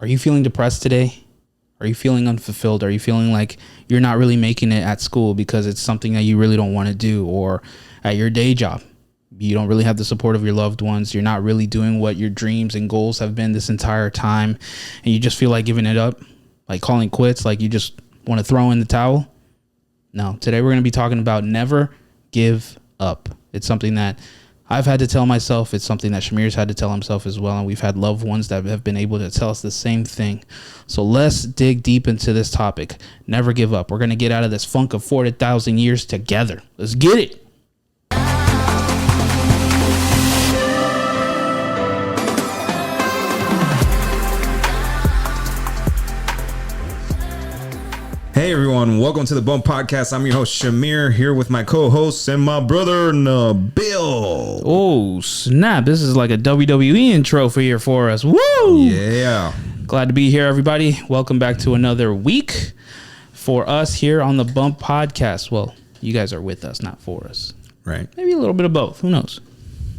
Are you feeling depressed today? Are you feeling unfulfilled? Are you feeling like you're not really making it at school because it's something that you really don't want to do, or at your day job? You don't really have the support of your loved ones. You're not really doing what your dreams and goals have been this entire time, and you just feel like giving it up, like calling quits, like you just want to throw in the towel. No, today we're going to be talking about never give up. It's something that I've had to tell myself. It's something that Shamir's had to tell himself as well. And we've had loved ones that have been able to tell us the same thing. So let's dig deep into this topic. Never give up. We're going to get out of this funk of 40,000 years together. Let's get it. Hey everyone, welcome to the Bump Podcast. I'm your host Shamir, here with my co-hosts and my brother Nabil. Oh snap, this is like a WWE intro for us. Woo! Yeah. Glad to be here, everybody. Welcome back to another week for us here on the Bump Podcast. Well, you guys are with us, not for us. Right. Maybe a little bit of both. Who knows?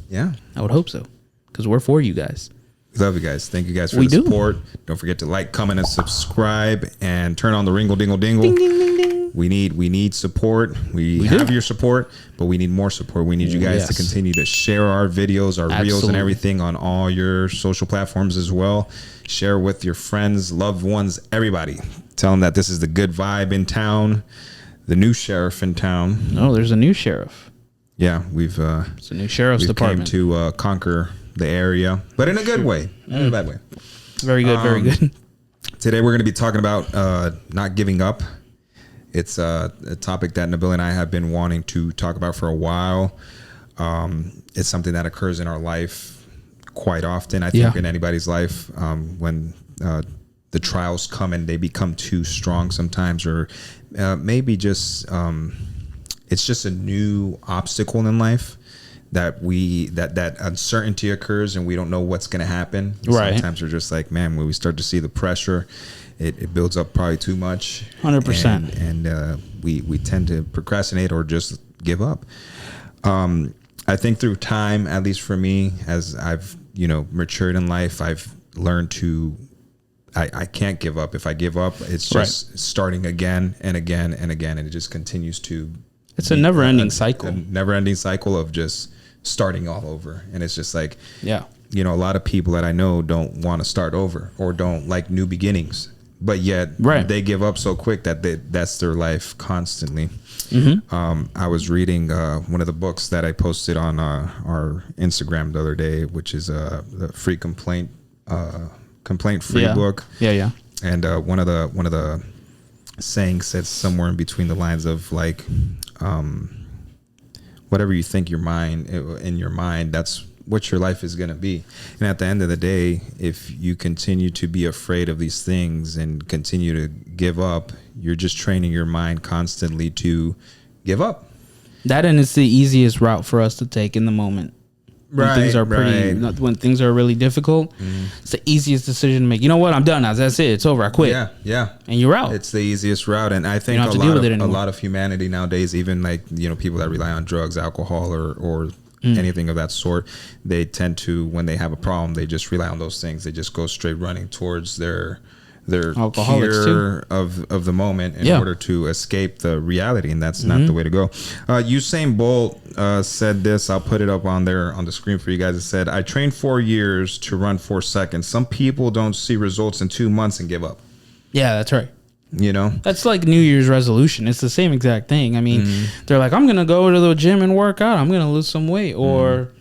Yeah. I would hope so, because we're for you guys. Love you guys. Thank you guys for the support. Don't forget to like, comment, and subscribe, and turn on the ringle dingle dingle. Ding, ding, ding, ding. We need support. We have your support, but we need more support. We need you guys to continue to share our videos, our reels, and everything on all your social platforms as well. Share with your friends, loved ones, everybody. Tell them that this is the good vibe in town, the new sheriff in town. Oh, there's a new sheriff. Yeah, it's a new sheriff's department. Came to conquer the area, but in a good way, not in a bad way. Very good, very good. Today we're going to be talking about not giving up. It's a topic that Nabil and I have been wanting to talk about for a while. It's something that occurs in our life quite often, I think, in anybody's life, when the trials come and they become too strong sometimes, or maybe just it's just a new obstacle in life that that uncertainty occurs and we don't know what's going to happen. Right. Sometimes we're just like, man, when we start to see the pressure, it builds up probably too much. 100%. And we tend to procrastinate or just give up. I think through time, at least for me, as I've, matured in life, I've learned to, I can't give up. If I give up, it's just starting again and again and again. And it just continues to. It's a never ending cycle. A never ending cycle of just starting all over. And it's just like, a lot of people that I know don't want to start over or don't like new beginnings, but yet they give up so quick that that's their life constantly. Mm-hmm. I was reading one of the books that I posted on our Instagram the other day, which is the free complaint free book. Yeah. And one of the sayings said somewhere in between the lines of like, whatever you think in your mind, that's what your life is going to be. And at the end of the day, if you continue to be afraid of these things and continue to give up, you're just training your mind constantly to give up. That, and it's the easiest route for us to take in the moment. When things are when things are really difficult, it's the easiest decision to make. You know what? I'm done now. That's it. It's over. I quit. Yeah. And you're out. It's the easiest route. And I think a lot of humanity nowadays, even like, people that rely on drugs, alcohol, or anything of that sort, they tend to, when they have a problem, they just rely on those things. They just go straight running towards their cure of the moment in order to escape the reality, and that's not the way to go. Usain Bolt said this. I'll put it up on the screen for you guys. It said, "I trained 4 years to run 4 seconds. Some people don't see results in 2 months and give up." Yeah, that's right. That's like New Year's resolution. It's the same exact thing. I mean, they're like, I'm gonna go to the gym and work out. I'm gonna lose some weight, or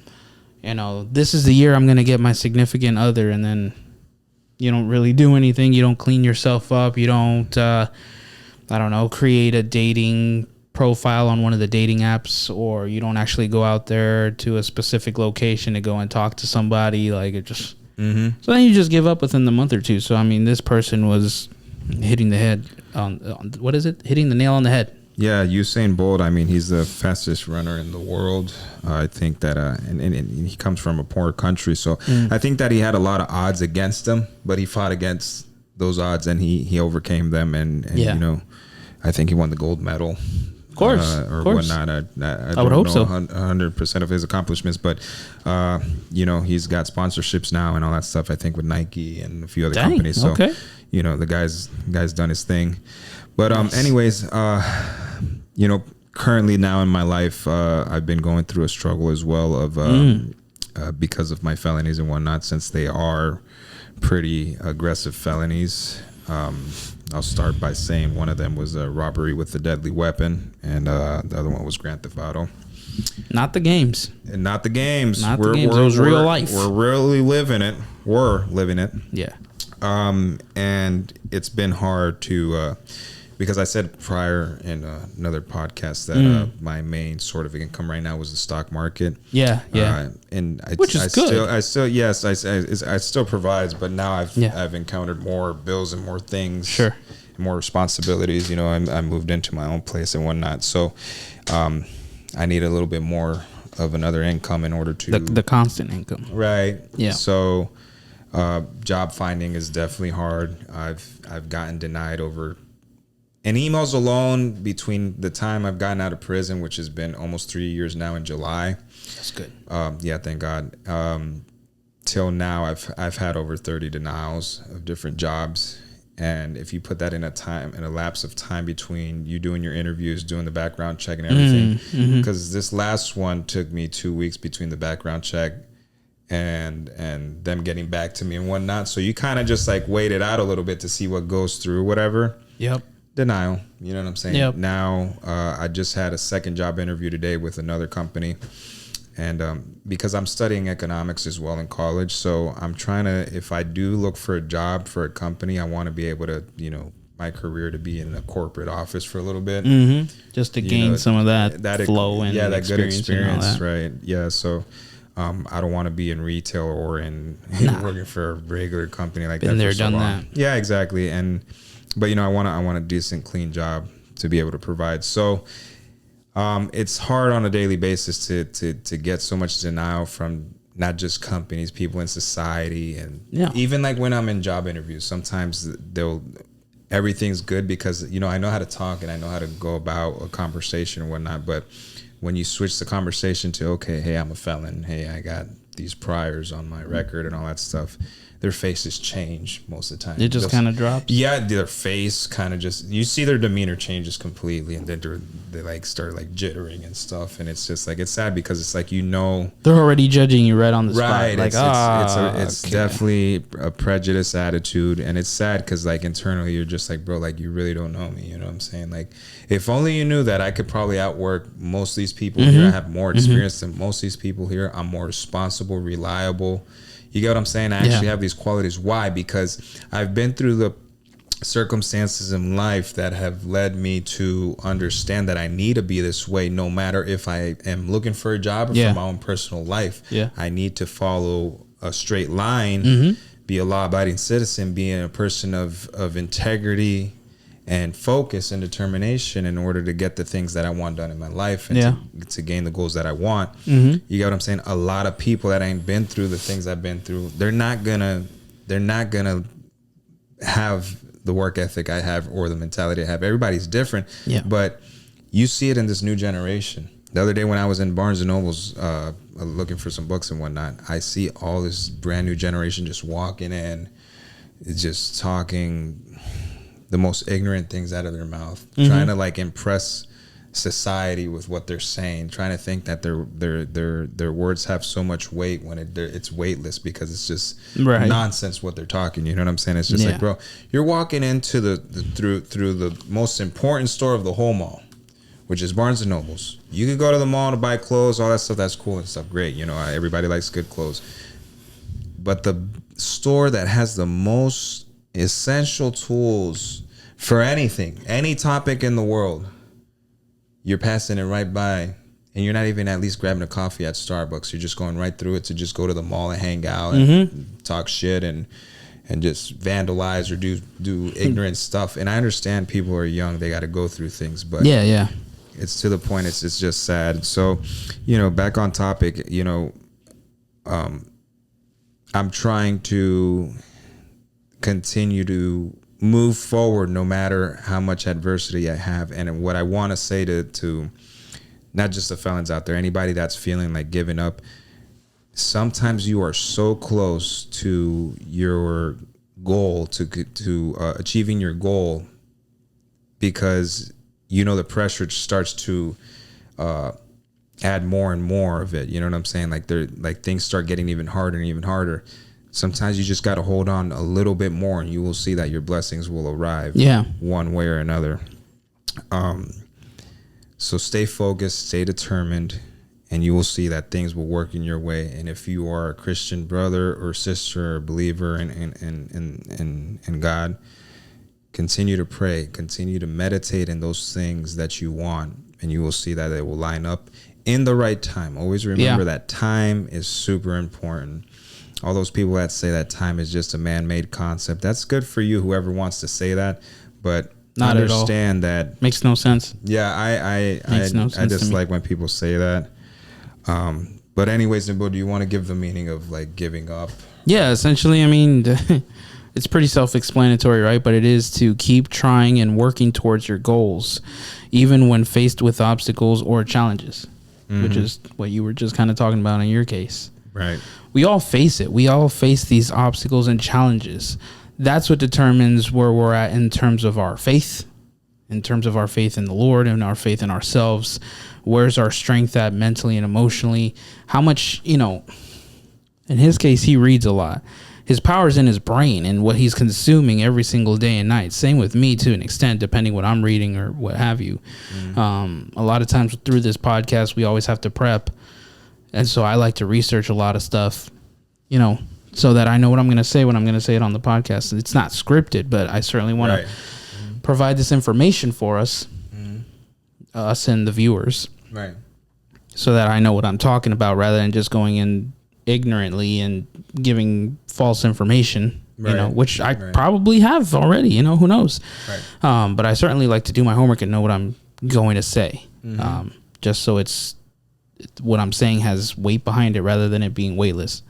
this is the year I'm gonna get my significant other, and then you don't really do anything. You don't clean yourself up. You don't, create a dating profile on one of the dating apps, or you don't actually go out there to a specific location to go and talk to somebody. Like it just, so then you just give up within the month or two. So, I mean, this person was hitting the head on what is it? Hitting the nail on the head. Yeah, Usain Bolt, I mean, he's the fastest runner in the world. I think that, and he comes from a poor country, so I think that he had a lot of odds against him, but he fought against those odds and he overcame them, and I think he won the gold medal course, or of course. whatnot. I would hope so. 100% of his accomplishments, but you know, he's got sponsorships now and all that stuff. I think with Nike and a few other companies. So you know, the guy's done his thing. But anyways, you know, currently now in my life, I've been going through a struggle as well of because of my felonies and whatnot, since they are pretty aggressive felonies. I'll start by saying one of them was a robbery with a deadly weapon, and the other one was Grand Theft Auto. Not the games. And not the games. Not the games. It was real life. We're really living it. We're living it. Yeah. And it's been hard to, because I said prior in another podcast that my main sort of income right now was the stock market. Yeah, yeah. And which is good. I still provides, but now I've encountered more bills and more things. Sure. More responsibilities. You know, I moved into my own place and whatnot. So, I need a little bit more of another income in order to the constant income. Right. Yeah. So, job finding is definitely hard. I've gotten denied over. And emails alone, between the time I've gotten out of prison, which has been almost 3 years now in July. That's good. Yeah, thank God. Till now, I've had over 30 denials of different jobs. And if you put that in a lapse of time between you doing your interviews, doing the background check and everything, because this last one took me 2 weeks between the background check and them getting back to me and whatnot. So you kind of just like wait it out a little bit to see what goes through, whatever. Yep. Denial, you know what I'm saying? Yep. Now, I just had a second job interview today with another company, and because I'm studying economics as well in college, so I'm trying to, if I do look for a job for a company, I want to be able to, you know, my career to be in a corporate office for a little bit, just to gain some of that flow and that good experience, right? Yeah, so. I don't want to be in retail or in working for a regular company like that. Been there, done that. Yeah, exactly. But you know, I want a decent, clean job to be able to provide. So it's hard on a daily basis to get so much denial from not just companies, people in society, and even like when I'm in job interviews, sometimes everything's good because, you know, I know how to talk and I know how to go about a conversation and whatnot, but when you switch the conversation to, okay, hey, I'm a felon, hey, I got these priors on my record and all that stuff, their faces change most of the time. It just kind of drops? Yeah, their face kind of just, you see their demeanor changes completely, and then they like start like jittering and stuff, and it's just like, it's sad because it's like, you know. They're already judging you right on the spot. Right, like, it's definitely a prejudice attitude, and it's sad because like internally you're just like, bro, like you really don't know me, you know what I'm saying? Like, if only you knew that I could probably outwork most of these people here. I have more experience than most of these people here. I'm more responsible, reliable. You get what I'm saying? I actually have these qualities. Why? Because I've been through the circumstances in life that have led me to understand that I need to be this way, no matter if I am looking for a job or for my own personal life. I need to follow a straight line, be a law-abiding citizen, being a person of integrity and focus and determination in order to get the things that I want done in my life and to gain the goals that I want. You get what I'm saying? A lot of people that ain't been through the things I've been through, they're not gonna have the work ethic I have or the mentality I have. Everybody's different, but you see it in this new generation. The other day when I was in Barnes and Noble's looking for some books and whatnot, I see all this brand new generation just walking in, just talking the most ignorant things out of their mouth, trying to like impress society with what they're saying, trying to think that their words have so much weight when it's weightless because it's just nonsense what they're talking. You know what I'm saying? It's just like, bro, you're walking into through the most important store of the whole mall, which is Barnes and Noble's. You could go to the mall to buy clothes, all that stuff. That's cool and stuff. Great. You know, everybody likes good clothes. But the store that has the most essential tools for anything, any topic in the world, you're passing it right by, and you're not even at least grabbing a coffee at Starbucks. You're just going right through it to just go to the mall and hang out and talk shit and just vandalize or do ignorant stuff. And I understand people are young, they got to go through things, but it's to the point, it's just sad. So, you know, back on topic, you know, I'm trying to continue to move forward no matter how much adversity I have. And what I want to say to not just the felons out there, anybody that's feeling like giving up, sometimes you are so close to your goal, to achieving your goal, because the pressure starts to add more and more of it. You know what I'm saying? Like things start getting even harder and even harder. Sometimes you just got to hold on a little bit more, and you will see that your blessings will arrive. Yeah, one way or another. So stay focused, stay determined, and you will see that things will work in your way. And if you are a Christian brother or sister or believer in God, continue to pray, continue to meditate in those things that you want, and you will see that it will line up in the right time. Always remember that time is super important. All those people that say that time is just a man-made concept, that's good for you, whoever wants to say that, but not understand that makes no sense. Yeah, I dislike when people say that. But anyways, Nimbo, do you want to give the meaning of like giving up? Yeah, essentially, I mean, it's pretty self-explanatory, right? But it is to keep trying and working towards your goals, even when faced with obstacles or challenges, which is what you were just kind of talking about in your case. Right. We all face it. We all face these obstacles and challenges. That's what determines where we're at in terms of our faith, in terms of our faith in the Lord and our faith in ourselves. Where's our strength at mentally and emotionally? How much, in his case, he reads a lot. His power's in his brain and what he's consuming every single day and night. Same with me to an extent, depending what I'm reading or what have you. A lot of times through this podcast, we always have to prep. And so I like to research a lot of stuff, so that I know what I'm going to say when I'm going to say it on the podcast. It's not scripted, but I certainly want to provide this information for us, us and the viewers, right? So that I know what I'm talking about rather than just going in ignorantly and giving false information, which I probably have already, who knows? Right. But I certainly like to do my homework and know what I'm going to say, just so it's what I'm saying has weight behind it rather than it being weightless.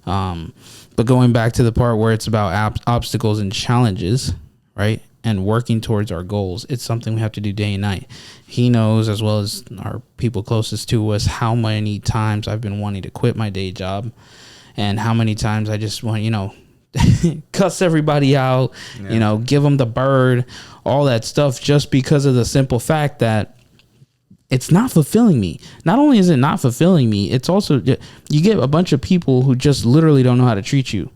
But going back to the part where it's about obstacles and challenges, right? And working towards our goals, it's something we have to do day and night. He knows, as well as our people closest to us, how many times I've been wanting to quit my day job and how many times I just want, cuss everybody out, give them the bird, all that stuff, just because of the simple fact that it's not fulfilling me. Not only is it not fulfilling me, it's also, you get a bunch of people who just literally don't know how to treat you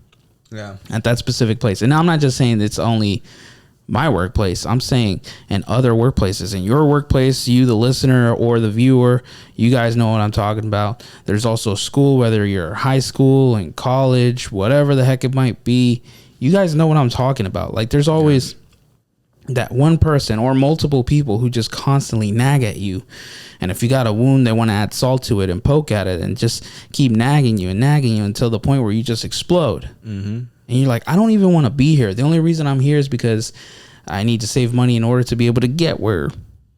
at that specific place. And I'm not just saying it's only my workplace. I'm saying in other workplaces, in your workplace, you, the listener or the viewer, you guys know what I'm talking about. There's also school, whether you're high school and college, whatever the heck it might be. You guys know what I'm talking about. Like there's always that one person or multiple people who just constantly nag at you. And if you got a wound, they want to add salt to it and poke at it and just keep nagging you until the point where you just explode. And you're like, I don't even want to be here. The only reason I'm here is because I need to save money in order to be able to get where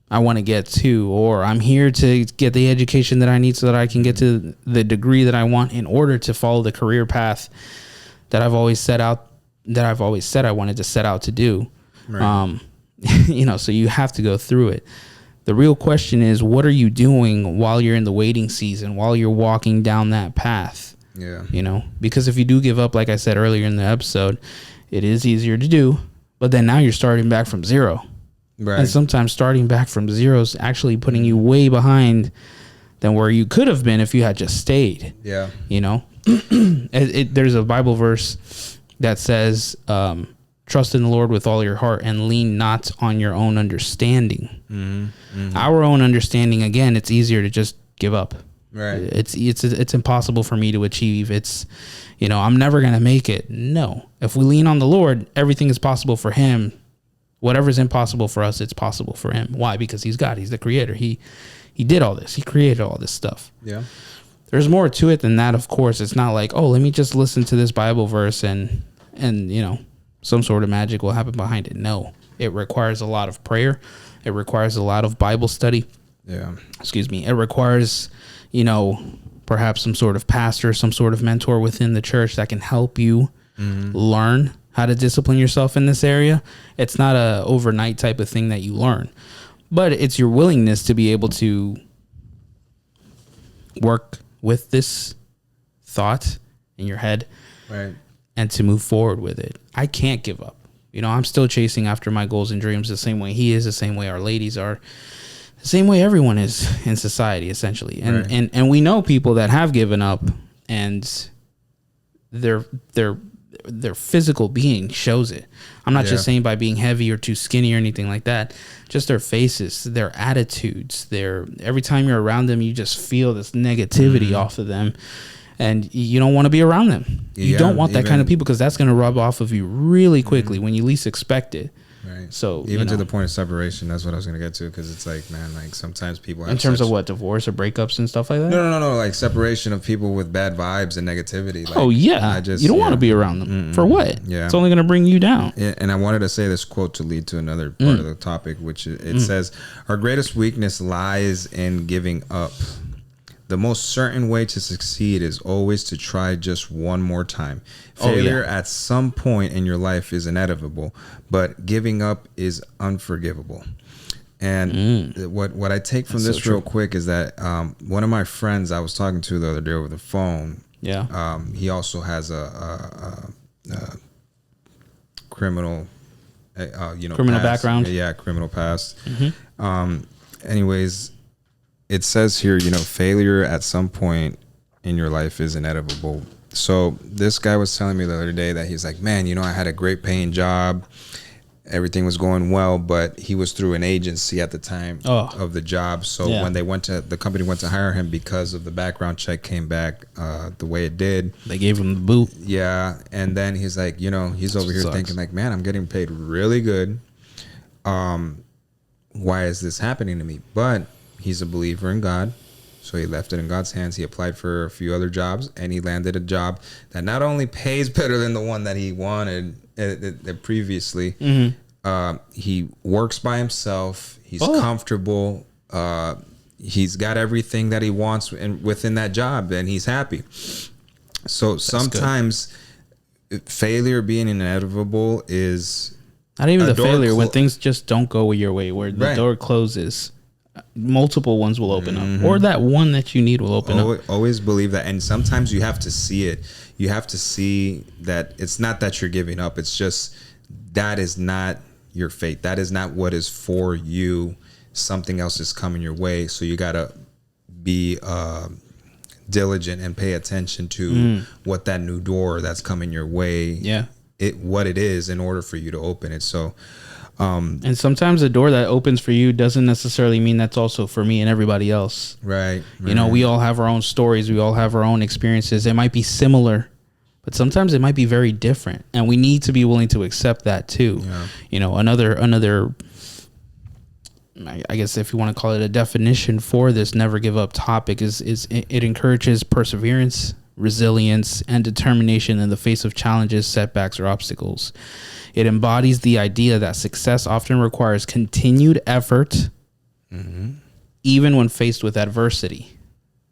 I want to get to, or I'm here to get the education that I need so that I can get to the degree that I want in order to follow the career path that I've always said I wanted to set out to do. Right. So you have to go through it. The real question is, what are you doing while you're in the waiting season, while you're walking down that path? Yeah. Because if you do give up, like I said earlier in the episode, it is easier to do, but then now you're starting back from zero. Right. And sometimes starting back from zero is actually putting you way behind than where you could have been if you had just stayed. Yeah. There's a Bible verse that says, trust in the Lord with all your heart and lean not on your own understanding. Our own understanding, again, it's easier to just give up. Right. It's impossible for me to achieve. It's, I'm never going to make it. No. If we lean on the Lord, everything is possible for him. Whatever's impossible for us, it's possible for him. Why? Because he's God. He's the creator. He did all this. He created all this stuff. Yeah. There's more to it than that, of course. It's not like, oh, let me just listen to this Bible verse and some sort of magic will happen behind it. No, it requires a lot of prayer. It requires a lot of Bible study. Yeah. Excuse me. It requires, perhaps some sort of pastor, some sort of mentor within the church that can help you learn how to discipline yourself in this area. It's not a overnight type of thing that you learn, but it's your willingness to be able to work with this thought in your head, right, and to move forward with it. I can't give up. You know, I'm still chasing after my goals and dreams the same way he is, the same way our ladies are, the same way everyone is in society, essentially. And right. and we know people that have given up, and their physical being shows it. I'm not just saying by being heavy or too skinny or anything like that. Just their faces, their attitudes, every time you're around them, you just feel this negativity off of them. And you don't want to be around them. You don't want that kind of people, because that's going to rub off of you really quickly when you least expect it. Right. So even to the point of separation, that's what I was going to get to, because it's like, man, like sometimes people have in terms of what, divorce or breakups and stuff like that. No, like separation of people with bad vibes and negativity. Like, you don't want to be around them. For what? Yeah, it's only going to bring you down. Yeah, and I wanted to say this quote to lead to another part of the topic, which it says, "Our greatest weakness lies in giving up. The most certain way to succeed is always to try just one more time. Failure at some point in your life is inevitable, but giving up is unforgivable." And what I take from this real quick is that one of my friends I was talking to the other day over the phone, he also has a criminal, criminal background. Yeah, criminal past. Anyways, it says here, failure at some point in your life is inevitable. So this guy was telling me the other day that he's like, man, I had a great paying job. Everything was going well, but he was through an agency at the time of the job. So when the company went to hire him, because of the background check came back the way it did, they gave him the boot. Yeah. And then he's like, he's over here thinking like, man, I'm getting paid really good. Why is this happening to me? But he's a believer in God, so he left it in God's hands. He applied for a few other jobs, and he landed a job that not only pays better than the one that he wanted previously. He works by himself. He's comfortable. He's got everything that he wants within that job, and he's happy. So sometimes failure being inevitable is not even the failure, when things just don't go your way, where the door closes. Multiple ones will open up, or that one that you need will open up. Always believe that. And sometimes you have to see it. You have to see that it's not that you're giving up. It's just that is not your fate. That is not what is for you. Something else is coming your way. So you got to be diligent and pay attention to what that new door that's coming your way, what it is, in order for you to open it. So and sometimes the door that opens for you doesn't necessarily mean that's also for me and everybody else. Right. We all have our own stories. We all have our own experiences. It might be similar, but sometimes it might be very different. And we need to be willing to accept that too. Yeah. Another, I guess if you want to call it a definition for this never give up topic is it encourages perseverance, resilience, and determination in the face of challenges, setbacks, or obstacles. It embodies the idea that success often requires continued effort, even when faced with adversity.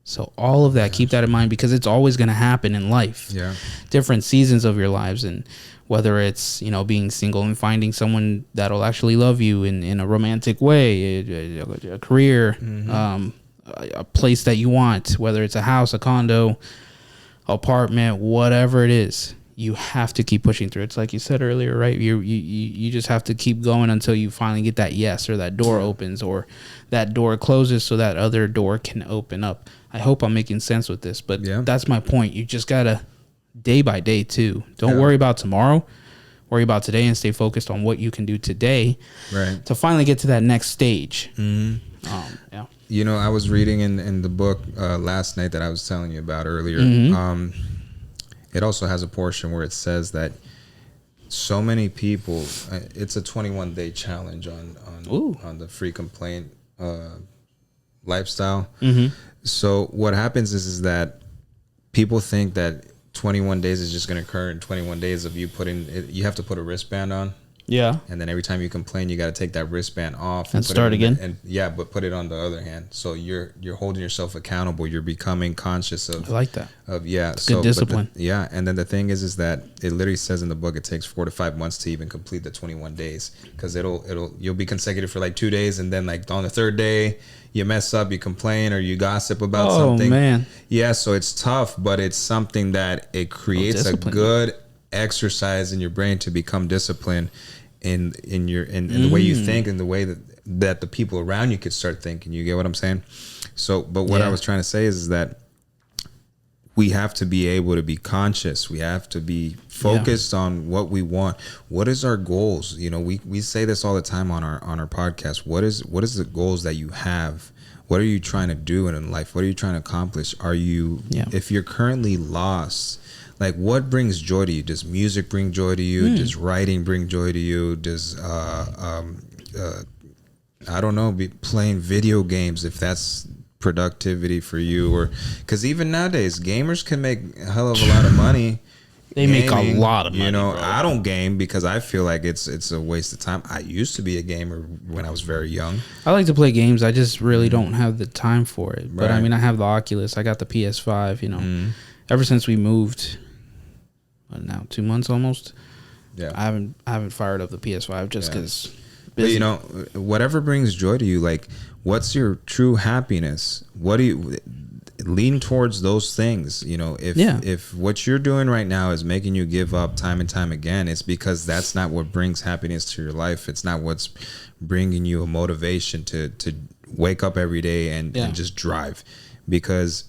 So all of that, keep that in mind, because it's always going to happen in life. Yeah. Different seasons of your lives, and whether it's, being single and finding someone that'll actually love you in a romantic way, a career, a place that you want, whether it's a house, a condo, apartment, whatever it is. You have to keep pushing through. It's like you said earlier, right? You just have to keep going until you finally get that yes, or that door opens, or that door closes so that other door can open up. I hope I'm making sense with this, but that's my point. You just gotta day by day too. Don't worry about tomorrow. Worry about today and stay focused on what you can do today, right, to finally get to that next stage. I was reading in the book last night that I was telling you about earlier. It also has a portion where it says that so many people, it's a 21-day challenge on the free complaint lifestyle. So what happens is that people think that 21 days is just going to occur in 21 days of you you have to put a wristband on. Yeah. And then every time you complain, you got to take that wristband off and start again. But put it on the other hand. So you're holding yourself accountable. You're becoming conscious of. I like that. So good discipline. And then the thing is that it literally says in the book it takes 4 to 5 months to even complete the 21 days, because you'll be consecutive for like 2 days, and then like on the third day you mess up, you complain, or you gossip about something. Oh man. Yeah. So it's tough, but it's something that it creates a good exercise in your brain to become disciplined in the way you think, and the way that the people around you could start thinking. You get what I'm saying? So, but what I was trying to say is that we have to be able to be conscious. We have to be focused on what we want. What is our goals? You know, we say this all the time on our podcast. What is the goals that you have? What are you trying to do in life? What are you trying to accomplish? Are you, if you're currently lost, like, what brings joy to you? Does music bring joy to you? Does writing bring joy to you? Does I don't know, be playing video games, if that's productivity for you? Or because even nowadays gamers can make a hell of a lot of money. They make a lot of money. You know, bro. I don't game because I feel like it's a waste of time. I used to be a gamer when I was very young. I like to play games. I just really don't have the time for it. But I mean, I have the Oculus. I got the PS5. You know, ever since we moved. Now 2 months almost. Yeah, I haven't fired up the PS5 just because. But you know, whatever brings joy to you, like, what's your true happiness? What do you lean towards those things? You know, if what you're doing right now is making you give up time and time again, it's because that's not what brings happiness to your life. It's not what's bringing you a motivation to wake up every day and just drive, because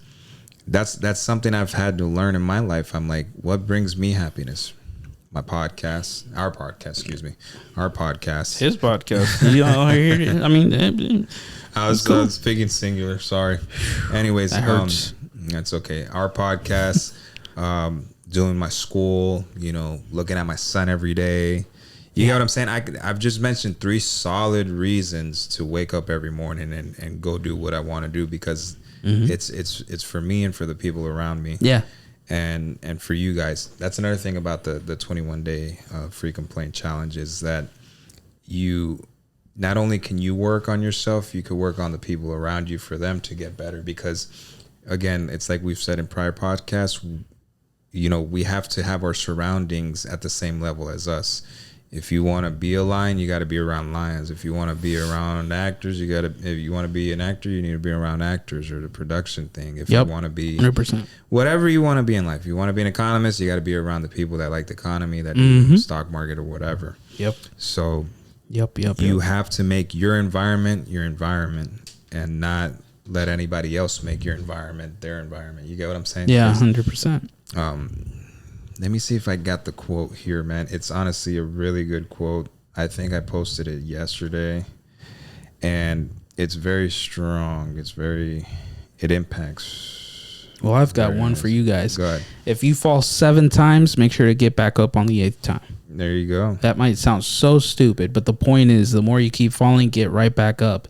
that's something I've had to learn in my life. I'm like, what brings me happiness? Our podcast. His podcast. You know, I mean, I was speaking singular. Sorry. Anyways, that's okay. Our podcast, doing my school, you know, looking at my son every day. You know what I'm saying? I've just mentioned 3 solid reasons to wake up every morning and go do what I want to do, because it's for me and for the people around me. Yeah. And for you guys. That's another thing about the 21-day free complaint challenge, is that you not only can you work on yourself, you could work on the people around you for them to get better. Because again, it's like we've said in prior podcasts, you know, we have to have our surroundings at the same level as us. If you want to be a lion, you got to be around lions. If you want to be around actors, if you want to be an actor, you need to be around actors, or the production thing. If you want to be 100%, whatever you want to be in life, you want to be an economist, you got to be around the people that like the economy, that do the stock market or whatever. Yep. So you have to make your environment, and not let anybody else make your environment their environment. You get what I'm saying? Yeah, 100%. Let me see if I got the quote here, man. It's honestly a really good quote. I think I posted it yesterday, and it's very strong. It impacts. Well, I've got one for you guys. Go ahead. If you fall 7 times, make sure to get back up on the 8th time. There you go. That might sound so stupid, but the point is, the more you keep falling, get right back up.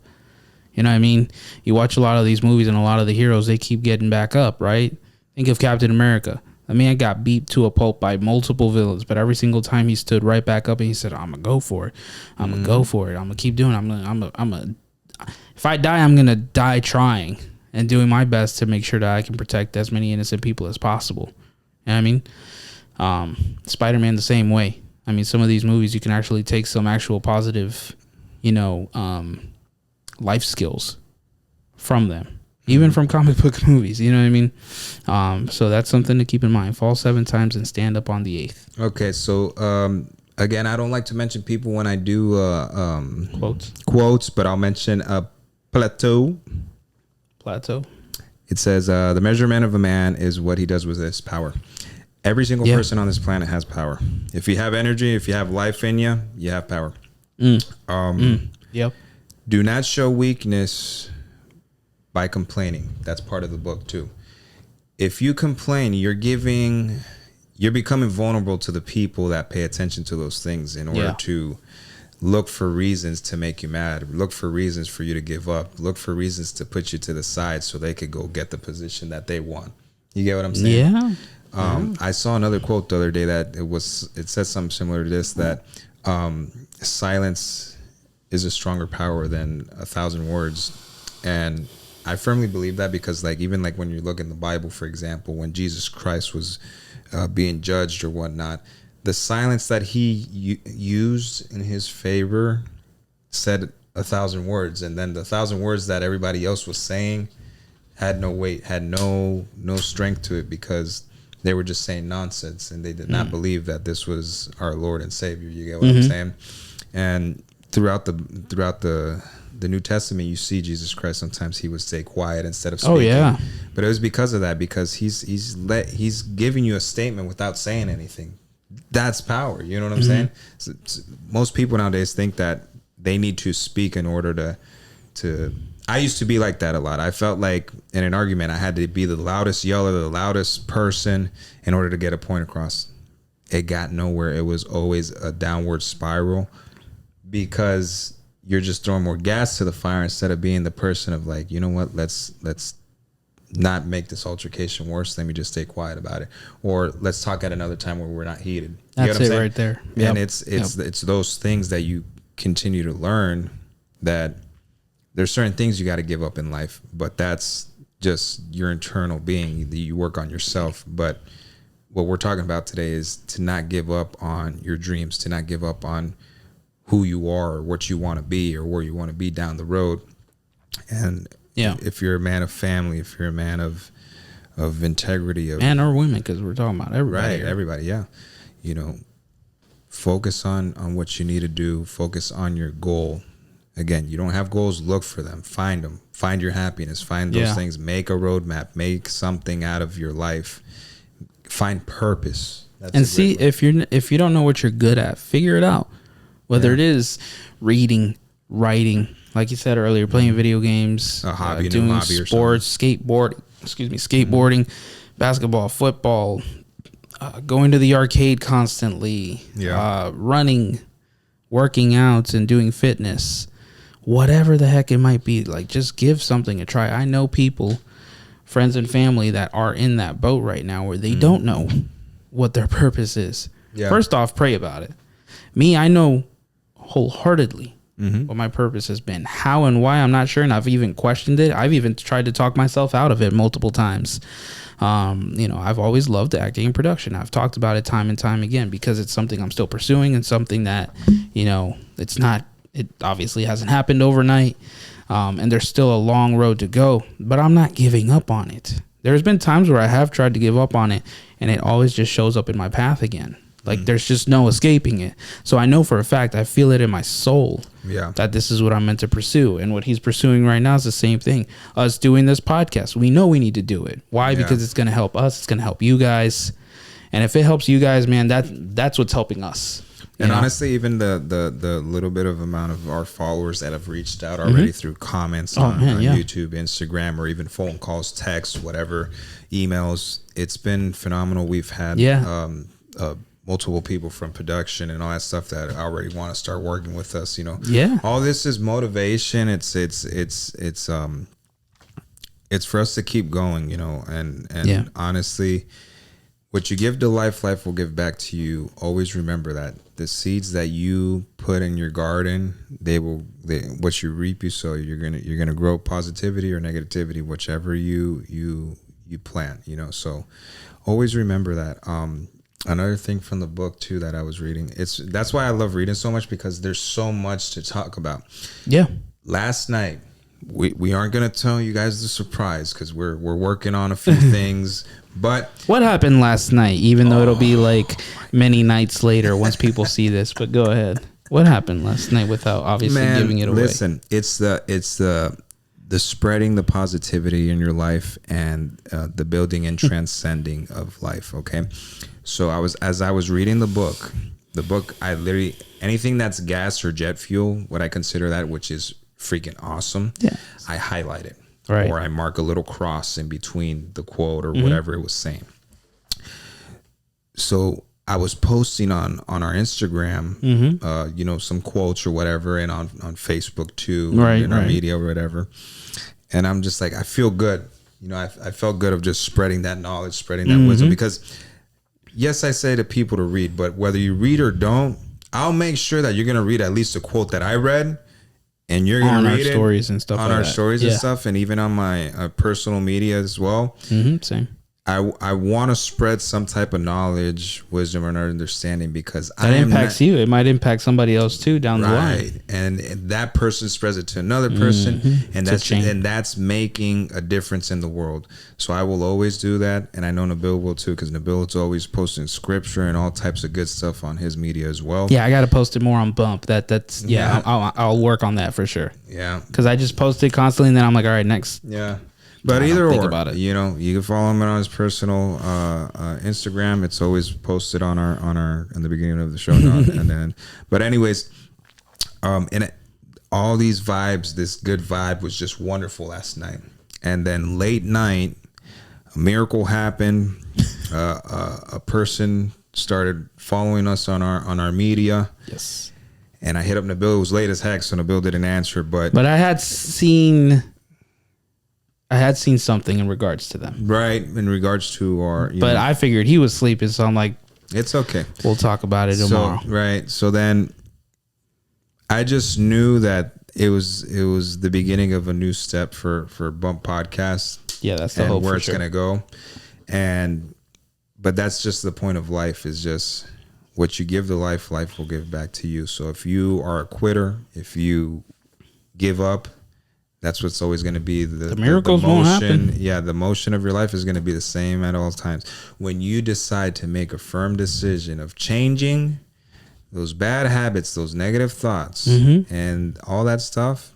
You know what I mean? You watch a lot of these movies, and a lot of the heroes, they keep getting back up, right? Think of Captain America. I mean, I got beat to a pulp by multiple villains, but every single time he stood right back up and he said, "I'm gonna go for it. I'm gonna go for it. I'm gonna keep doing it. I'm gonna. If I die, I'm gonna die trying and doing my best to make sure that I can protect as many innocent people as possible." You know what I mean? Spider-Man the same way. I mean, some of these movies, you can actually take some actual positive, you know, life skills from them. Even from comic book movies, you know what I mean? So that's something to keep in mind. Fall 7 times and stand up on the 8th. Okay, so again, I don't like to mention people when I do quotes, but I'll mention Plato. It says, the measurement of a man is what he does with his power. Every single person on this planet has power. If you have energy, if you have life in you, you have power. Yep. Do not show weakness by complaining. That's part of the book too. If you complain, you're becoming vulnerable to the people that pay attention to those things in order to look for reasons to make you mad, look for reasons for you to give up, look for reasons to put you to the side so they could go get the position that they want. You get what I'm saying? Yeah. I saw another quote the other day that it said something similar to this, that silence is a stronger power than 1,000 words. And I firmly believe that, because like, even like when you look in the Bible, for example, when Jesus Christ was being judged or whatnot, the silence that he used in his favor said 1,000 words. And then the 1,000 words that everybody else was saying had no weight, had no strength to it, because they were just saying nonsense, and they did not believe that this was our Lord and Savior. You get what I'm saying? And throughout the New Testament, you see Jesus Christ, sometimes he would stay quiet instead of speaking. Oh yeah. But it was because of that, because he's giving you a statement without saying anything. That's power. You know what I'm saying? So, most people nowadays think that they need to speak in order to. I used to be like that a lot. I felt like in an argument, I had to be the loudest yeller, the loudest person in order to get a point across. It got nowhere. It was always a downward spiral, because you're just throwing more gas to the fire instead of being the person of like, you know what, let's not make this altercation worse. Let me just stay quiet about it. Or let's talk at another time where we're not heated. That's it right there. Yep. And it's those things that you continue to learn, that there's certain things you got to give up in life, but that's just your internal being. You work on yourself. But what we're talking about today is to not give up on your dreams, to not give up on who you are or what you want to be or where you want to be down the road. And if you're a man of family, if you're a man of integrity, of men or women, because we're talking about everybody. Right, everybody, yeah. You know, focus on what you need to do. Focus on your goal. Again, you don't have goals, look for them. Find them. Find your happiness. Find those things. Make a roadmap. Make something out of your life. Find purpose. That's and see, if you don't know what you're good at, figure it out. Whether it is reading, writing, like you said earlier, playing video games, a hobby, doing hobby sports, skateboarding, basketball, football, going to the arcade constantly, running, working out, and doing fitness. Whatever the heck it might be, like, just give something a try. I know people, friends and family, that are in that boat right now where they don't know what their purpose is. Yeah. First off, pray about it. Me, I know wholeheartedly what my purpose has been. How and why, I'm not sure, and I've even questioned it. I've even tried to talk myself out of it multiple times. I've always loved acting and production. I've talked about it time and time again, because it's something I'm still pursuing, and something that, it obviously hasn't happened overnight, and there's still a long road to go, but I'm not giving up on it. There's been times where I have tried to give up on it, and it always just shows up in my path again. Like, there's just no escaping it. So I know for a fact, I feel it in my soul that this is what I'm meant to pursue. And what he's pursuing right now is the same thing. Us doing this podcast, we know we need to do it. Why? Because it's going to help us. It's going to help you guys. And if it helps you guys, man, that's what's helping us. And honestly, even the little bit of amount of our followers that have reached out already through comments on YouTube, Instagram, or even phone calls, texts, whatever, emails, it's been phenomenal. We've had multiple people from production and all that stuff that already want to start working with us. All this is motivation. It's for us to keep going. And honestly, what you give to life will give back to you. Always remember that the seeds that you put in your garden, what you reap, you sow. You're gonna grow positivity or negativity, whichever you plant. So always remember that. Another thing from the book too that I was reading, that's why I love reading so much, because there's so much to talk about. Yeah. Last night, we aren't gonna tell you guys the surprise, because we're working on a few things. But what happened last night? Even though it'll be like many nights later once people see this. But go ahead. What happened last night without obviously giving it away? Listen, it's the spreading the positivity in your life, and the building and transcending of life. Okay. So as I was reading the book, I literally, anything that's gas or jet fuel, what I consider that, which is freaking awesome, I highlight it. Right. Or I mark a little cross in between the quote or whatever it was saying. So I was posting on our Instagram, some quotes or whatever, and on Facebook too, in our media or whatever. And I'm just like, I feel good. I felt good of just spreading that knowledge, spreading that wisdom, because yes, I say to people to read, but whether you read or don't, I'll make sure that you're gonna read at least a quote that I read, and you're gonna read it stories and stuff on our stories and stuff, and even on my personal media as well. Same. I want to spread some type of knowledge, wisdom, and understanding, because that impacts you. It might impact somebody else too down the line, and that person spreads it to another person, and that's making a difference in the world. So I will always do that, and I know Nabil will too, because Nabil is always posting scripture and all types of good stuff on his media as well. Yeah, I got to post it more on Bump. That's I'll work on that for sure. Yeah, because I just post it constantly, and then I'm like, all right, next. Yeah. But either or, about it. You know, you can follow him on his personal Instagram. It's always posted on our in the beginning of the show, and then. But anyways, and all these vibes, this good vibe was just wonderful last night. And then late night, a miracle happened. A person started following us on our media. Yes. And I hit up Nabil. It was late as heck, so Nabil didn't answer. But I had seen something in regards to them. Right, in regards to our... But I figured he was sleeping, so I'm like... It's okay. We'll talk about it tomorrow. Right, so then I just knew that it was the beginning of a new step for Bump Podcast. Yeah, that's the hope, where it's going to go. But that's just the point of life, is just what you give to life, life will give back to you. So if you are a quitter, if you give up, that's what's always going to be the miracles won't happen. Yeah, the motion of your life is going to be the same at all times. When you decide to make a firm decision of changing those bad habits, those negative thoughts, and all that stuff,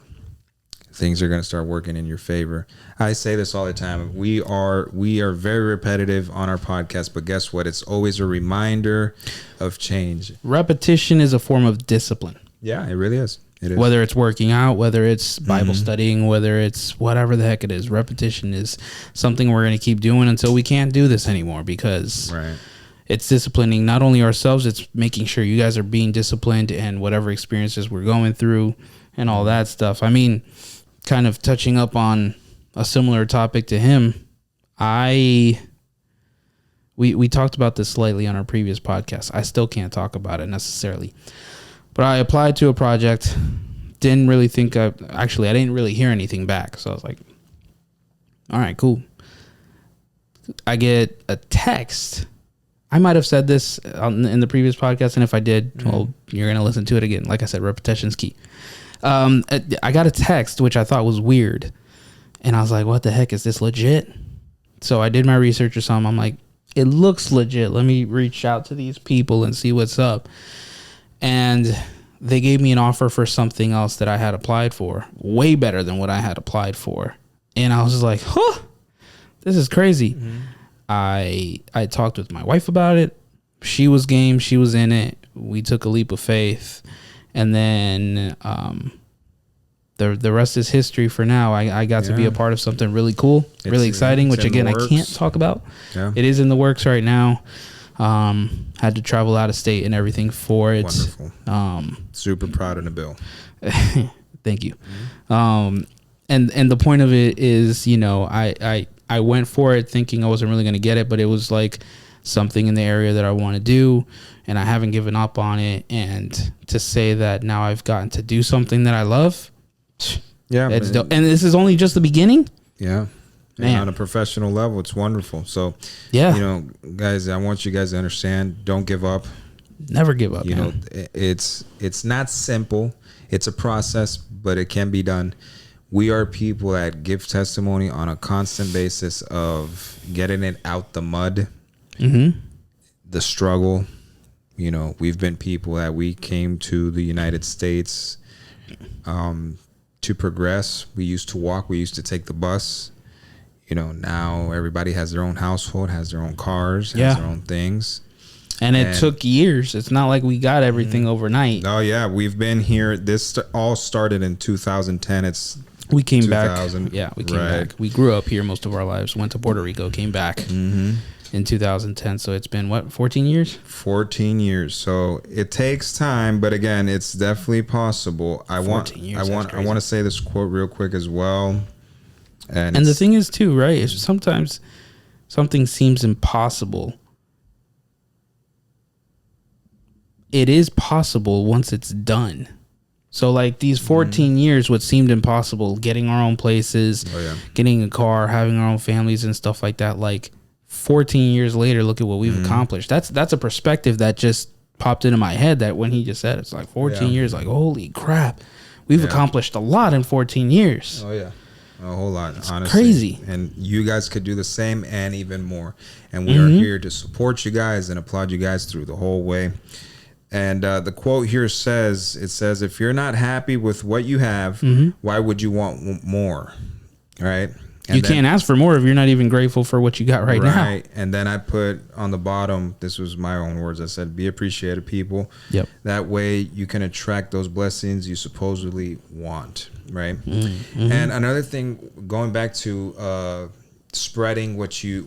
things are going to start working in your favor. I say this all the time. We are very repetitive on our podcast, but guess what? It's always a reminder of change. Repetition is a form of discipline. Yeah, it really is. Whether it's working out, whether it's Bible studying, whether it's whatever the heck it is, repetition is something we're going to keep doing until we can't do this anymore, because it's disciplining not only ourselves, it's making sure you guys are being disciplined and whatever experiences we're going through and all that stuff. I mean, kind of touching up on a similar topic to him, we talked about this slightly on our previous podcast. I still can't talk about it necessarily. But I applied to a project, didn't really think I didn't really hear anything back. So I was like, all right, cool. I get a text. I might have said this in the previous podcast, and if I did, well, you're going to listen to it again. Like I said, repetition's key. I got a text, which I thought was weird. And I was like, what the heck, is this legit? So I did my research or something. I'm like, it looks legit. Let me reach out to these people and see what's up. And they gave me an offer for something else that I had applied for, way better than what I had applied for. And I was just like, huh, this is crazy. I talked with my wife about it. She was game. She was in it. We took a leap of faith. And then the rest is history for now. I got to be a part of something really cool, really exciting, which again, I can't talk about. Yeah. It is in the works right now. Had to travel out of state and everything for it. Wonderful. Super proud of Nabil. Thank you. And the point of it is, you know, I went for it thinking I wasn't really going to get it, but it was like something in the area that I want to do, and I haven't given up on it. And to say that now I've gotten to do something that I love, it's dope. And this is only just the beginning. Yeah. And on a professional level, it's wonderful. So, you know, guys, I want you guys to understand, don't give up. Never give up. You know, it's not simple. It's a process, but it can be done. We are people that give testimony on a constant basis of getting it out the mud, the struggle. You know, we've been people that we came to the United States to progress. We used to walk. We used to take the bus. You know, now everybody has their own household, has their own cars, has their own things. And it took years. It's not like we got everything overnight. Oh, yeah. We've been here. This all started in 2010. We came back. Yeah, we came back. We grew up here most of our lives. Went to Puerto Rico, came back in 2010. So it's been, what, 14 years? 14 years. So it takes time, but again, it's definitely possible. I want to say this quote real quick as well. And the thing is, too, right, is sometimes something seems impossible. it is possible once it's done. So like these 14 years, what seemed impossible, getting our own places, getting a car, having our own families and stuff like that. Like 14 years later, look at what we've accomplished. That's a perspective that just popped into my head, that when he just said, it's like 14 years, like, holy crap, we've accomplished a lot in 14 years. Oh yeah. A whole lot, it's honestly. Crazy. And you guys could do the same and even more. And we are here to support you guys and applaud you guys through the whole way. And the quote here says, if you're not happy with what you have, why would you want more? Right? And you can't ask for more if you're not even grateful for what you got right now. Right. And then I put on the bottom, this was my own words, I said, be appreciative, people. Yep. That way you can attract those blessings you supposedly want. Right. And another thing, going back to spreading what you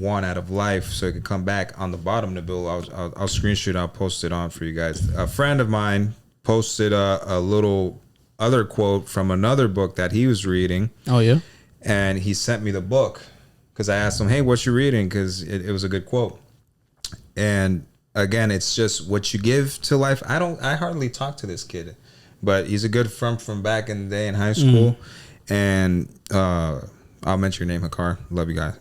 want out of life so it can come back, on the bottom, Nabil, I'll screenshot, I'll post it on for you guys. A friend of mine posted a little other quote from another book that he was reading. Oh, yeah? And he sent me the book because I asked him, hey, what you reading? Because it was a good quote. And again, it's just what you give to life. I hardly talk to this kid, but he's a good friend from back in the day in high school. And I'll mention your name, Hakar. Love you guys.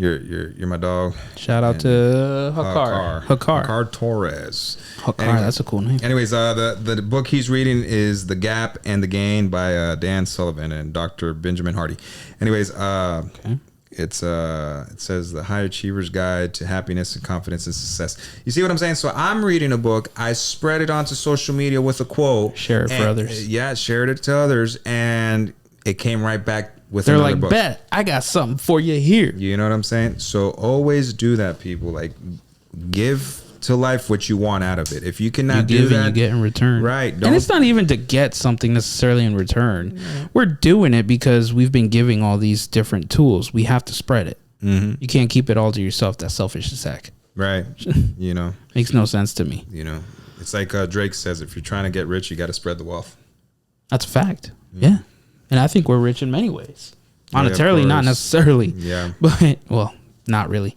You're my dog. Shout out to Hakar Torres. Hakar, anyway, that's a cool name. Anyways, the book he's reading is The Gap and the Gain by Dan Sullivan and Dr. Benjamin Hardy. Anyways, it says The High Achiever's Guide to Happiness and Confidence and Success. You see what I'm saying? So I'm reading a book. I spread it onto social media with a quote. Share it for others. Yeah, shared it to others, and it came right back with They're another like, book. Bet, I got something for you here. You know what I'm saying? So always do that, people. Like, give to life what you want out of it. If you cannot do that, you get in return. Right. And it's not even to get something necessarily in return. We're doing it because we've been giving all these different tools. We have to spread it. You can't keep it all to yourself. That's selfish as heck. Right. You know. Makes no sense to me. You know. It's like Drake says, if you're trying to get rich, you got to spread the wealth. That's a fact. Yeah. And I think we're rich in many ways. Monetarily, not necessarily. Yeah. But, well, not really.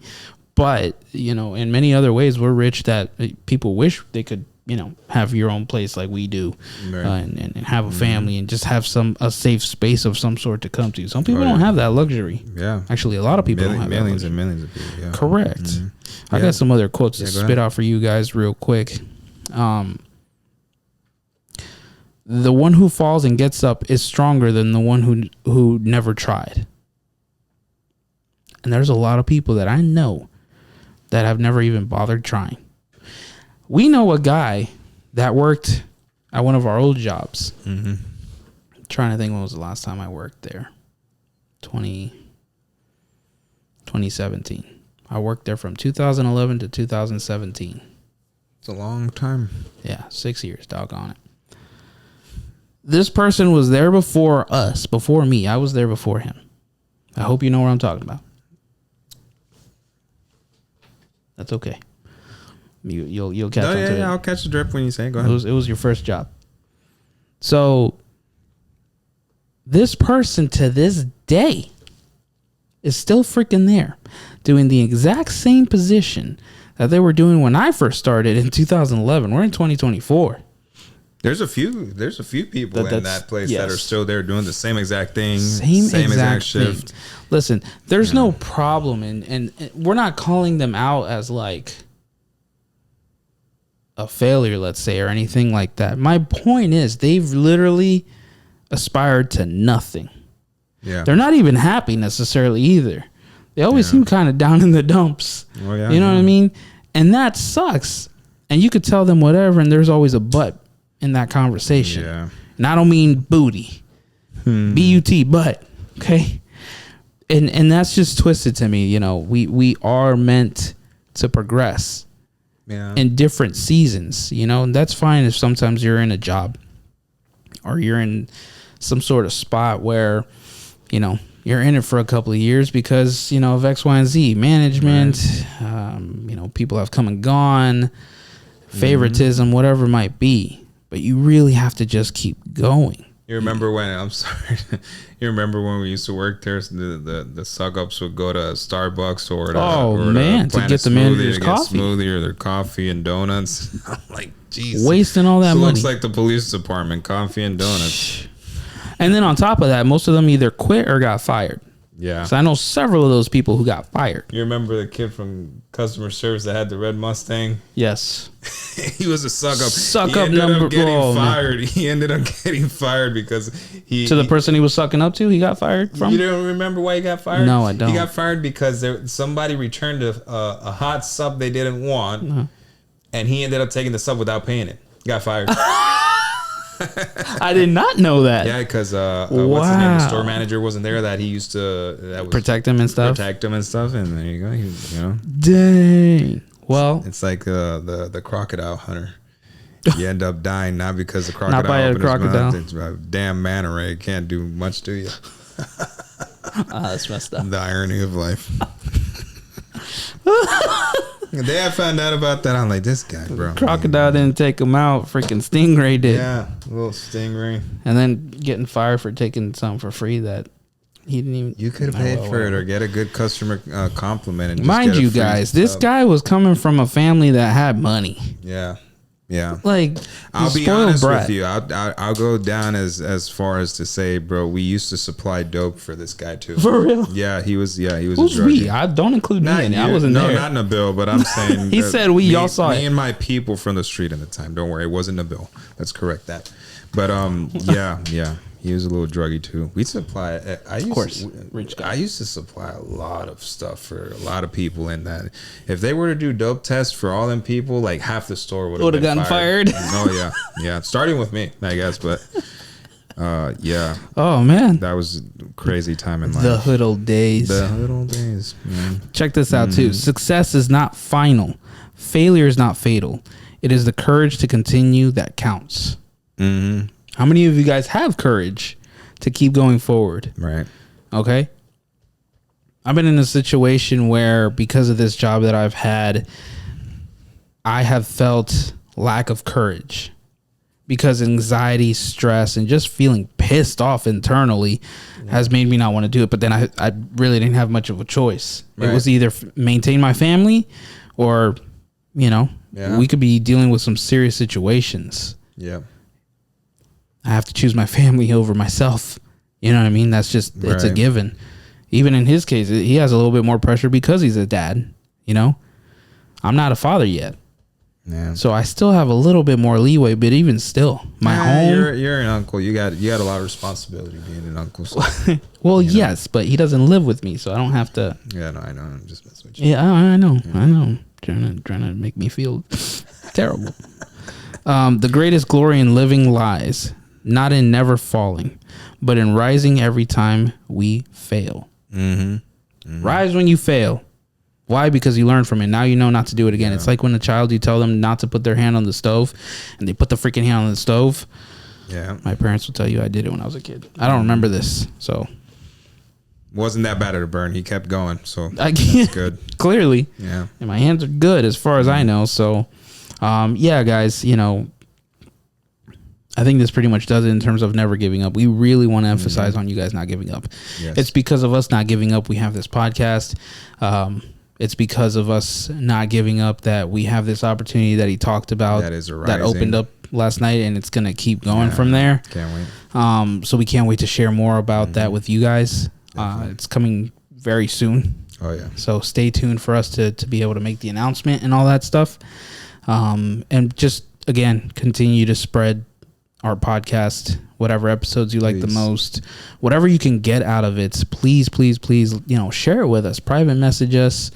But, you know, in many other ways, we're rich that people wish they could, you know, have your own place like we do. Right. And have a family and just have a safe space of some sort to come to. Some people don't have that luxury. Yeah. Actually, a lot of people don't have millions that and millions of people. Yeah. Correct. I got some other quotes to spit out for you guys real quick. The one who falls and gets up is stronger than the one who never tried. And there's a lot of people that I know that have never even bothered trying. We know a guy that worked at one of our old jobs. Trying to think when was the last time I worked there. 2017. I worked there from 2011 to 2017. It's a long time. Yeah, 6 years, doggone it. This person was there before us, before me. I was there before him. I hope you know what I'm talking about. That's okay. You'll catch on to it. Yeah, I'll catch the drip when you say it. Go ahead. It was your first job. So this person to this day is still freaking there, doing the exact same position that they were doing when I first started in 2011. We're in 2024. There's a few people in that place that are still there doing the same exact thing, same exact shift. Thing. Listen, there's no problem, and we're not calling them out as like a failure, let's say, or anything like that. My point is, they've literally aspired to nothing. Yeah, they're not even happy necessarily either. They always seem kind of down in the dumps. Oh, yeah, you know what I mean? And that sucks. And you could tell them whatever, and there's always a but in that conversation. Yeah. And I don't mean booty. B-U-T, but. Okay? And that's just twisted to me. You know, we are meant to progress in different seasons. You know, and that's fine if sometimes you're in a job or you're in some sort of spot where, you know, you're in it for a couple of years because, you know, of X, Y, and Z. Management, you know, people have come and gone, favoritism, whatever it might be. But you really have to just keep going. You remember when? I'm sorry. You remember when we used to work there? The suck ups would go to Starbucks or to get the manager's coffee, smoothie, or their coffee and donuts. I'm like, jeez, wasting all that money. Looks like the police department, coffee and donuts. And then on top of that, most of them either quit or got fired. Yeah. So I know several of those people who got fired. You remember the kid from customer service that had the red Mustang? Yes. He was a suck up. He ended up getting fired. Man. He ended up getting fired because the person he was sucking up to, he got fired from? You don't remember why he got fired? No, I don't. He got fired because somebody returned a hot sub they didn't want, and he ended up taking the sub without paying it. Got fired. I did not know that. Yeah, because what's his name? The store manager wasn't there. That he used to protect him and stuff. And there you go. You know. Dang. Well, it's like the crocodile hunter. You end up dying not because the crocodile. Not by a crocodile. It's a damn manta ray. It can't do much to you. That's messed up. The irony of life. The day I found out about that, I'm like, this guy, bro. Crocodile didn't take him out. Freaking Stingray did. Yeah, a little Stingray. And then getting fired for taking something for free that he didn't even. You could have paid for it or get a good customer compliment. And mind you, guys, this guy was coming from a family that had money. Yeah. Yeah, like I'll be honest with you. I'll go down as far as to say, bro, we used to supply dope for this guy too. For real? Yeah, he was. Who's we? I don't include me in it. I wasn't there. No, not Nabil, but I'm saying he said we. Y'all saw me and my people from the street at the time. Don't worry, it wasn't Nabil. Let's correct that. But yeah. He was a little druggy too. We supply. Rich guy. I used to supply a lot of stuff for a lot of people. In that, if they were to do dope tests for all them people, like half the store would have gotten fired. Oh yeah. Starting with me, I guess. But yeah. Oh man, that was a crazy time in life. The good old days. Man. Check this out too. Success is not final. Failure is not fatal. It is the courage to continue that counts. Mm-hmm. How many of you guys have courage to keep going forward? Right. Okay. I've been in a situation where because of this job that I've had, I have felt lack of courage because anxiety, stress, and just feeling pissed off internally has made me not want to do it. But then I really didn't have much of a choice. Right. It was either maintain my family or, we could be dealing with some serious situations. Yeah. I have to choose my family over myself. You know what I mean? That's just, it's a given. Even in his case, he has a little bit more pressure because he's a dad, I'm not a father yet. Yeah. So I still have a little bit more leeway, but even still, my home. You're an uncle. You got a lot of responsibility being an uncle. So, well, yes, but he doesn't live with me, so I don't have to. Yeah, no, I know. I'm just messing with you. Yeah, I know. Yeah. I know. Trying to make me feel terrible. The greatest glory in living lies not in never falling, but in rising every time we fail. Mm-hmm. Mm-hmm. Rise when you fail. Why? Because you learn from it. Now you know not to do it again. Yeah. It's like when a child, you tell them not to put their hand on the stove, and they put the freaking hand on the stove. Yeah. My parents will tell you I did it when I was a kid. I don't remember this, so. Wasn't that bad at a burn. He kept going, so that's good. Clearly. Yeah. And my hands are good as far as I know, so. Yeah, guys, I think this pretty much does it in terms of never giving up. We really want to emphasize on you guys not giving up. Yes. It's because of us not giving up we have this podcast. It's because of us not giving up that we have this opportunity that he talked about that opened up last night, and it's going to keep going from there. Can't wait. So we can't wait to share more about that with you guys. It's coming very soon. Oh, yeah. So stay tuned for us to be able to make the announcement and all that stuff. And just, again, continue to spread our podcast, whatever episodes you like the most, whatever you can get out of it, please, share it with us, private message us,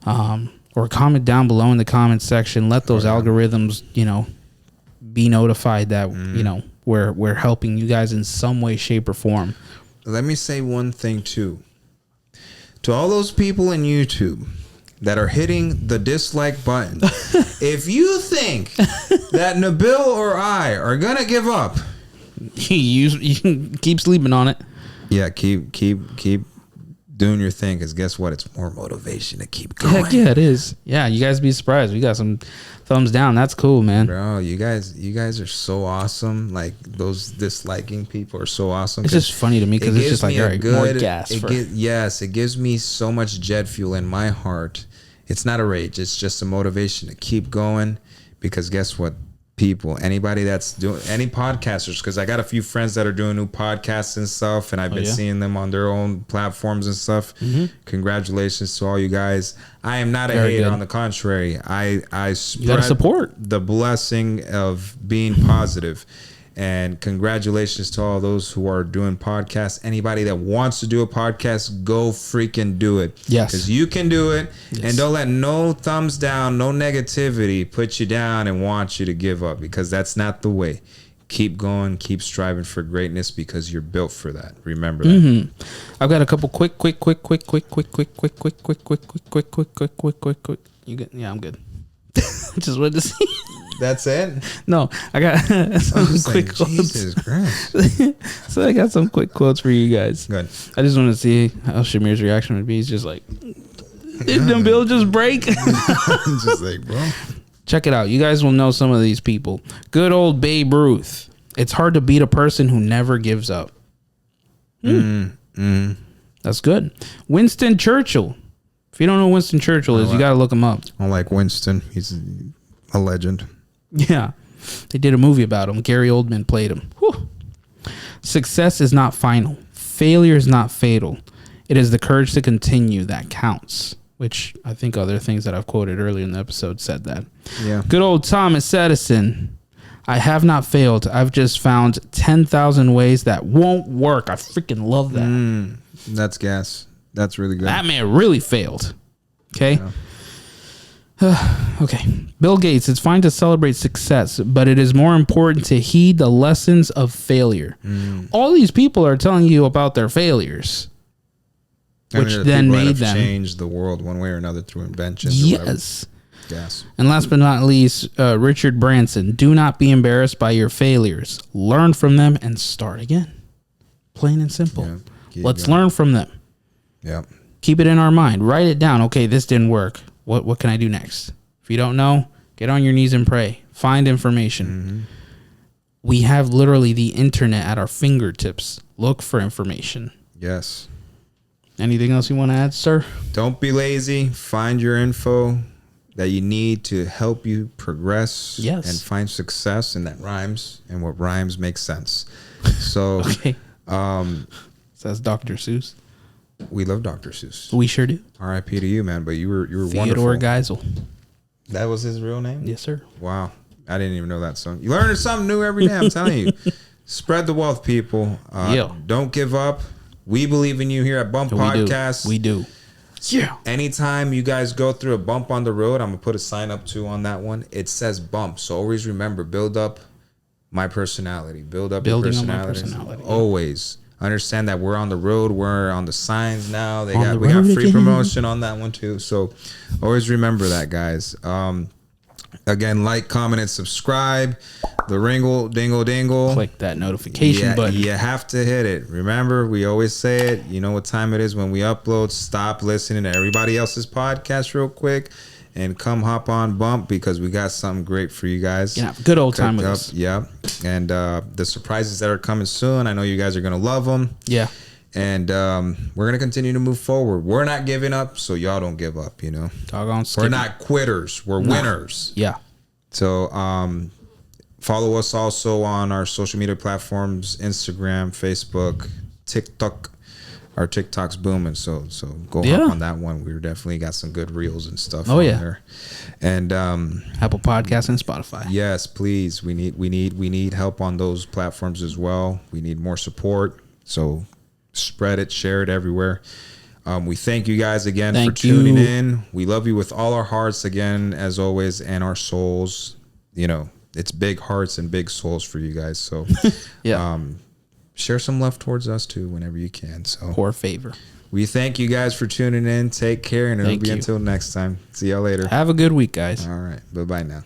or comment down below in the comments section. Let those algorithms, be notified that, we're helping you guys in some way, shape, or form. Let me say one thing too. To all those people in YouTube that are hitting the dislike button, if you think that Nabil or I are gonna give up, you can keep sleeping on it. Yeah, keep doing your thing, because guess what? It's more motivation to keep going. Heck yeah, it is. Yeah, you guys be surprised. We got some thumbs down. That's cool, man. Bro, you guys are so awesome. Like, those disliking people are so awesome. It's just funny to me because it's just like, all right, more gas. It gives me so much jet fuel in my heart. It's not a rage. It's just a motivation to keep going, because guess what? People, anybody that's doing any podcasters, because I got a few friends that are doing new podcasts and stuff, and I've been seeing them on their own platforms and stuff. Congratulations to all you guys. I am not a hater. On the contrary, I spread support the blessing of being positive. And congratulations to all those who are doing podcasts. Anybody that wants to do a podcast, go freaking do it. Yes. Because you can do it. Yes. And don't let no thumbs down, no negativity put you down and want you to give up, because that's not the way. Keep going, keep striving for greatness, because you're built for that. Remember that. I've got a couple quick. You good? Yeah, I'm good. Just wanted to see. That's it? No, I got some quick quotes. Jesus Christ. So I got some quick quotes for you guys. Good. I just want to see how Shamir's reaction would be. He's just like, did the bill just break? Just like, bro. Check it out. You guys will know some of these people. Good old Babe Ruth. It's hard to beat a person who never gives up. That's good. Winston Churchill. If you don't know who Winston Churchill is, you got to look him up. I like Winston. He's a legend. Yeah. They did a movie about him. Gary Oldman played him. Whew. Success is not final. Failure is not fatal. It is the courage to continue that counts. Which I think other things that I've quoted earlier in the episode said that. Yeah. Good old Thomas Edison. I have not failed. I've just found 10,000 ways that won't work. I freaking love that. That's gas. That's really good. That man really failed. Okay. Yeah. Okay. Bill Gates, it's fine to celebrate success, but it is more important to heed the lessons of failure. All these people are telling you about their failures, which then made them change the world one way or another through inventions. Yes. Yes. And last but not least, Richard Branson, do not be embarrassed by your failures. Learn from them and start again. Plain and simple. Yeah, let's learn from them. Yeah. Keep it in our mind. Write it down. Okay, this didn't work. What can I do next? If you don't know, get on your knees and pray. Find information. We have literally the internet at our fingertips. Look for information. Yes. Anything else you want to add, sir? Don't be lazy. Find your info that you need to help you progress and find success, and that rhymes, and what rhymes makes sense. So, okay. Says Dr. Seuss. We love Dr. Seuss. We sure do. R.I.P. to you, man. But you were Theodore wonderful. Geisel. That was his real name? Yes, sir. Wow. I didn't even know that song. You learn something new every day, I'm telling you. Spread the wealth, people. Don't give up. We believe in you here at Bump Podcast. We do. Yeah. Anytime you guys go through a bump on the road, I'm going to put a sign up too on that one. It says bump. So always remember, build up my personality. Build up your personality. Always. Understand that we're on the road. We're on the signs now. We got free promotion on that one too. So always remember that, guys. Again, like, comment, and subscribe. The dingle. Click that notification button. You have to hit it. Remember, we always say it. You know what time it is when we upload. Stop listening to everybody else's podcast real quick and come hop on Bump, because we got something great for you guys. Yeah, good old time with us. Yeah. And the surprises that are coming soon, I know you guys are going to love them. Yeah. And we're going to continue to move forward. We're not giving up, so y'all don't give up, you know. We're not quitters. We're winners. Yeah. So follow us also on our social media platforms, Instagram, Facebook, TikTok. Our TikTok's booming, so go hop on that one. We're definitely got some good reels and stuff on there. And Apple Podcasts and Spotify. Yes, please. We need help on those platforms as well. We need more support. So spread it, share it everywhere. We thank you guys again for tuning in. We love you with all our hearts again, as always, and our souls. You know, it's big hearts and big souls for you guys. So share some love towards us too whenever you can. So pour favor. We thank you guys for tuning in. Take care, and it'll be until next time. See y'all later. Have a good week, guys. All right. Bye-bye now.